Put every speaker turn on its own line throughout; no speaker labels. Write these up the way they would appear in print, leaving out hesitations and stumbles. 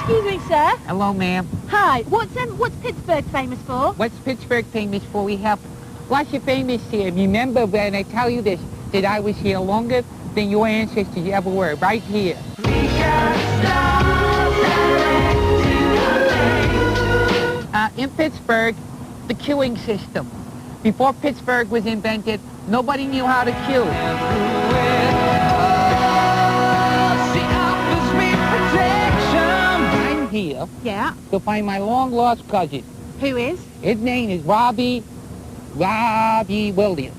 Excuse me, sir.
Hello, ma'am.
Hi. What's Pittsburgh famous for?
What's Pittsburgh famous for? We have lots of famous here. Remember when I tell you this, that I was here longer than your ancestors ever were, right here. In Pittsburgh, the queuing system. Before Pittsburgh was invented, nobody knew how to queue. I'm here to find my long-lost cousin.
Who is?
His name is Robbie Williams.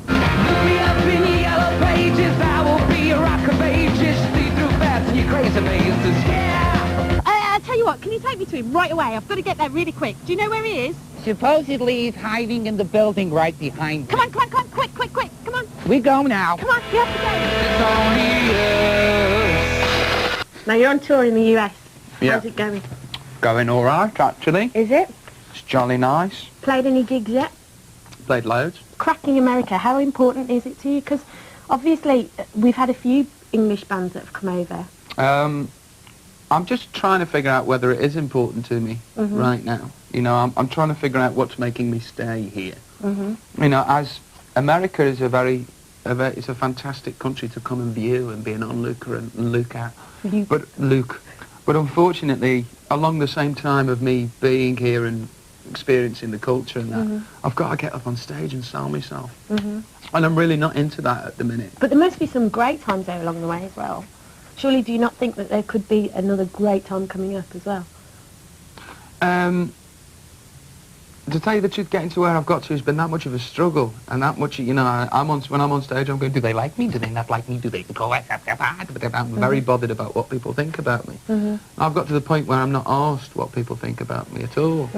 Look me up in your yellow pages, I will be a rock of ages, see through fast and your crazy mazes, yeah!
I'll tell you what, can you take me to him right away? I've got to get there really quick. Do you know where he is?
Supposedly he's hiding in the building right behind me.
Come on, quick, come on.
We go now.
Come on, you have to
It's
go. Now you're on tour in the US.
Yeah.
How's it going?
Going all right, actually.
Is it?
It's jolly nice.
Played any gigs yet?
Played loads.
Cracking America, how important is it to you? Because obviously we've had a few English bands that have come over.
I'm just trying to figure out whether it is important to me right now. You know, I'm trying to figure out what's making me stay here. You know, as America is it's a fantastic country to come and view and be an onlooker and look at. But unfortunately, along the same time of me being here and experiencing the culture and that, I've got to get up on stage and sell myself. And I'm really not into that at the minute.
But there must be some great times there along the way as well. Surely do you not think that there could be another great time coming up as well?
To tell you the truth, getting to where I've got to has been that much of a struggle, and that much, you know, when I'm on stage, I'm going, do they like me? Do they not like me? Do they go? I'm very bothered about what people think about me. I've got to the point where I'm not asked what people think about me at all.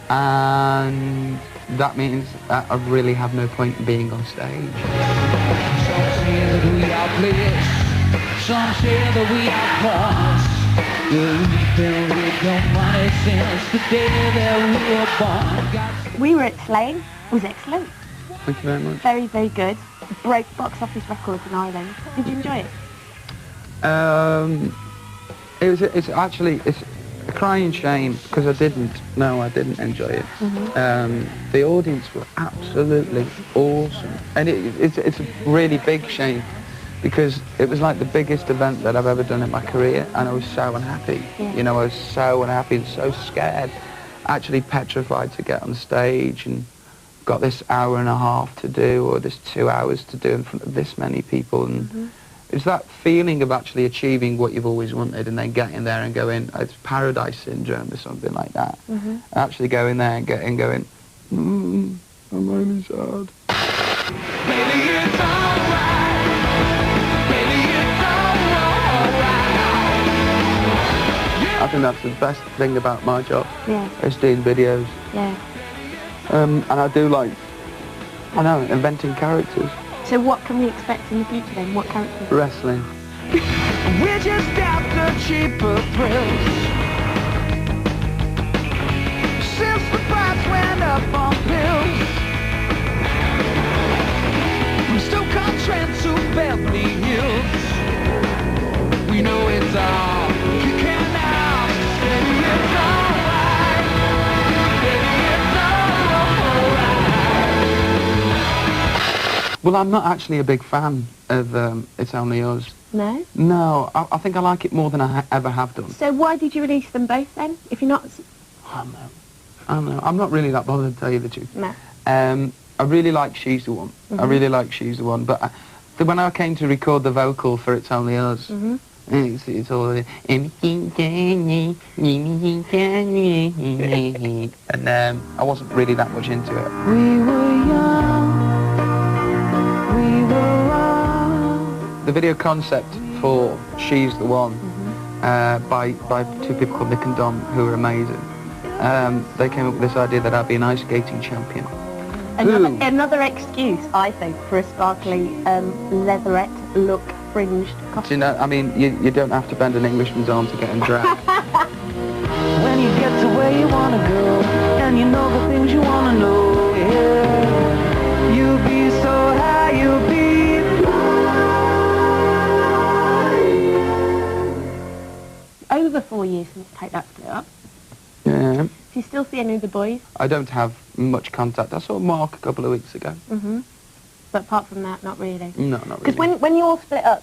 And that means that I really have no point in being on stage.
Some say that we are bliss, some say that we are cause. We've been with no money since the day that we were born.
We were at Slane. It was excellent.
Thank you very much.
Very, very good. Broke box office records in Ireland. Did you enjoy it?
It's actually a crying shame because I didn't enjoy it. The audience were absolutely awesome, and it's a really big shame because it was like the biggest event that I've ever done in my career, and I was so unhappy. You know, I was so unhappy and so scared, actually petrified to get on stage, and got this hour and a half to do, or this 2 hours to do in front of this many people, and it's that feeling of actually achieving what you've always wanted and then getting there and going, it's paradise syndrome or something like that. Actually going there and going, I'm really sad.
Baby, it's alright. Baby, it's alright.
I think that's the best thing about my job.
Yeah.
Is doing videos.
Yeah.
And I do like, I know, inventing characters.
So what can we expect in the future then? What characters?
Wrestling.
We're just after cheaper thrills. Since the price went up on pills. From Stoke-on-Trent to Beverly Hills. We know it's all you can now. Baby, it's alright. Baby, it's alright.
Well, I'm not actually a big fan of It's Only Us.
No?
No, I think I like it more than I ever have done.
So why did you release them both then? If you're not...
I don't know. I'm not really that bothered, to tell you the truth.
No.
I really like She's the One. I really like She's the One. But when I came to record the vocal for It's Only Us, it's all... And I wasn't really that much into it.
We were young. We were wrong.
The video concept for She's the One by two people called Nick and Dom, who are amazing. They came up with this idea that I'd be an ice skating champion.
Another excuse, I think, for a sparkly leatherette look fringed costume.
You know, I mean, you don't have to bend an Englishman's arm to get him dragged.
When you get to where you want to go, and you know the things you want to know, yeah. You'll be so high, you'll be
over 4 years since Take That split up.
Yeah.
Do you still see any of the boys?
I don't have much contact. I saw Mark a couple of weeks ago.
Mm-hmm. But apart from that, not really.
No, not really.
Because when you all split up,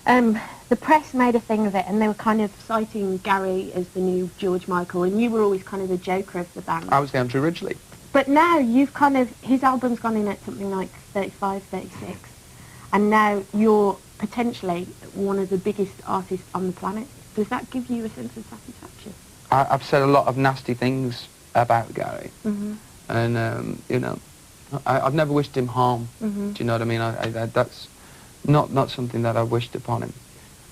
the press made a thing of it, and they were kind of citing Gary as the new George Michael, and you were always kind of the joker of the band.
I was going to originally.
But now you've kind of, his album's gone in at something like 35, 36, and now you're potentially one of the biggest artists on the planet. Does that give you a sense of satisfaction?
I've said a lot of nasty things about Gary,
Mm-hmm.
and you know, I've never wished him harm.
Mm-hmm.
Do you know what I mean? That's not something that I wished upon him.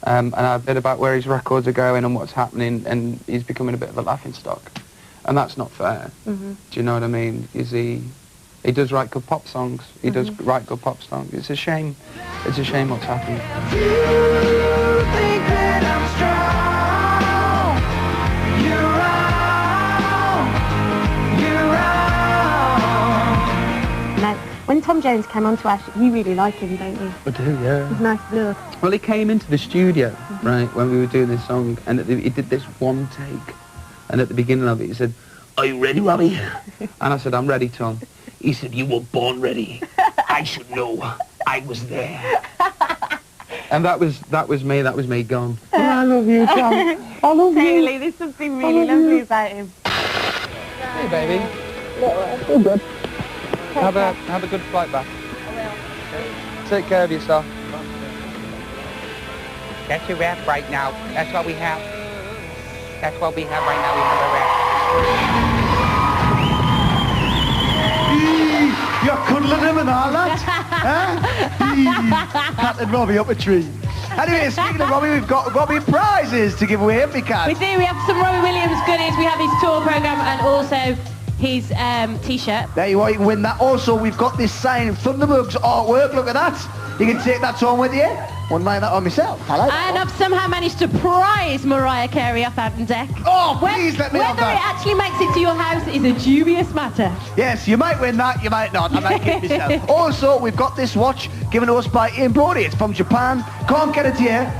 And I've read about where his records are going and what's happening, and he's becoming a bit of a laughing stock, and that's not fair.
Mm-hmm.
Do you know what I mean? He does write good pop songs. He does write good pop songs. It's a shame. It's a shame what's happened.
Now, when Tom Jones came on to Ash, you really like him, don't you?
I do, yeah.
He's nice blood.
Well, he came into the studio, right, when we were doing this song, and he did this one take, and at the beginning of it he said, "Are you ready, Robbie?" And I said, "I'm ready, Tom." He said, "You were born ready. I should know. I was there." And that was me gone. Oh, I love you, Tom. I love you.
Totally, there's something really lovely about him.
Hey, baby. All good. Have a good flight back. I will. Take care of yourself.
That's a wrap right now. That's what we have. That's what we have right now. We have a wrap.
You're cuddling him and all that? Huh? Patting Robbie up a tree. Anyway, speaking of Robbie, we've got Robbie prizes to give away, because
We do. We have some Robbie Williams goodies. We have his tour programme and also his T-shirt.
there you are, you can win that. Also, we've got this signed Thunderbugs artwork. Look at that. You can take that home with you. Wouldn't mind that on myself. I like
And
that.
I've somehow managed to prize Mariah Carey off Ant and Deck.
Oh, please let me have
Whether it
that.
actually makes it to your house is a dubious matter.
Yes, you might win that, you might not. I might give it myself. Also, we've got this watch given to us by Ian Brody. It's from Japan. Can't get it here.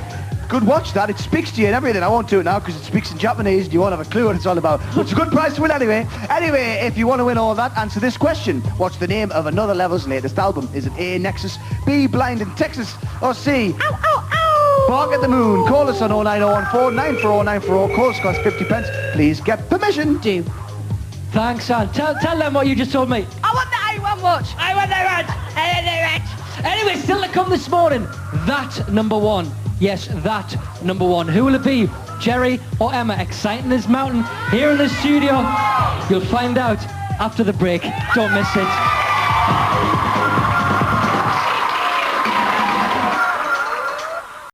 Good watch, that. It speaks to you and everything. I won't do it now because it speaks in Japanese and you won't have a clue what it's all about. But it's a good prize to win anyway. Anyway, if you want to win all that, answer this question. What's the name of Another Level's latest album? Is it A, Nexus, B, Blind in Texas, or C,
Ow, ow, ow!
Bark at the Moon? Call us on 09014 940 940. Calls cost 50 pence. Please get permission.
Do.
Thanks, Anne. Tell them what you just told me.
I want the A1 watch.
I want that. Anyway, still to come this morning. That number one. Yes, that number one. Who will it be? Jerry or Emma? Exciting this mountain here in the studio. You'll find out after the break. Don't miss it.